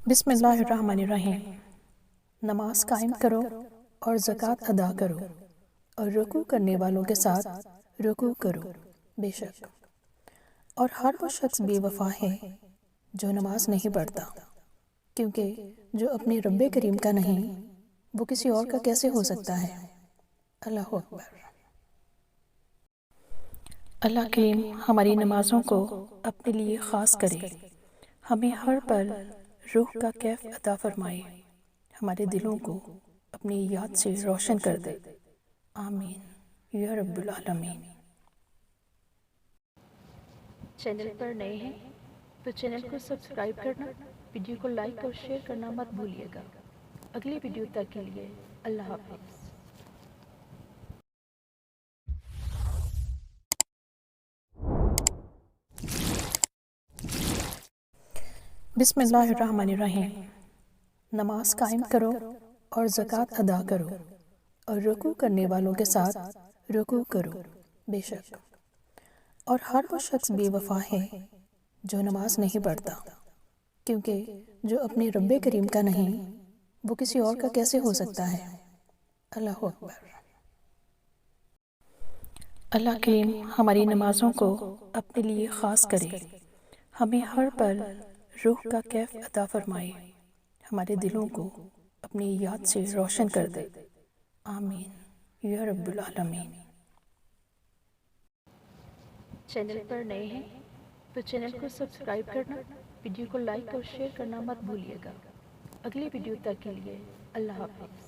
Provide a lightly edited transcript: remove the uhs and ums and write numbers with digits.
بسم اللہ الرحمن الرحیم۔ نماز قائم کرو اور زکوٰۃ ادا کرو اور رکوع کرنے والوں کے ساتھ رکوع کرو، بے شک اور ہر وہ شخص بے وفا ہے جو نماز نہیں پڑھتا، کیونکہ جو اپنے رب کریم کا نہیں وہ کسی اور کا کیسے ہو سکتا ہے۔ اللہ اکبر۔ اللہ کریم ہماری نمازوں کو اپنے لیے خاص کرے، ہمیں ہر پل روح کا کیف عطا فرمائے، ہمارے دلوں کو اپنی یاد سے روشن کر دے، آمین یا رب العالمین۔ چینل پر نئے ہیں تو چینل کو سبسکرائب کرنا، ویڈیو کو لائک اور شیئر کرنا مت بھولیے گا۔ اگلی ویڈیو تک کے لیے اللہ حافظ۔ بسم اللہ الرحمن الرحیم۔ نماز قائم کرو اور زکوٰۃ ادا کرو اور رکوع کرنے والوں کے ساتھ رکوع کرو، بے شک اور ہر وہ شخص بے وفا ہے جو نماز نہیں پڑھتا، کیونکہ جو اپنے رب کریم کا نہیں وہ کسی اور کا کیسے ہو سکتا ہے۔ اللہ اکبر۔ اللہ کریم ہماری نمازوں کو اپنے لیے خاص کرے، ہمیں ہر پل روح کا کیف عطا فرمائے، ہمارے دلوں کو اپنی یاد سے روشن کر دے، آمین یا رب العالمین۔ چینل پر نئے ہیں تو چینل کو سبسکرائب کرنا، ویڈیو کو لائک اور شیئر کرنا مت بھولیے گا۔ اگلی ویڈیو تک کے لیے اللہ حافظ۔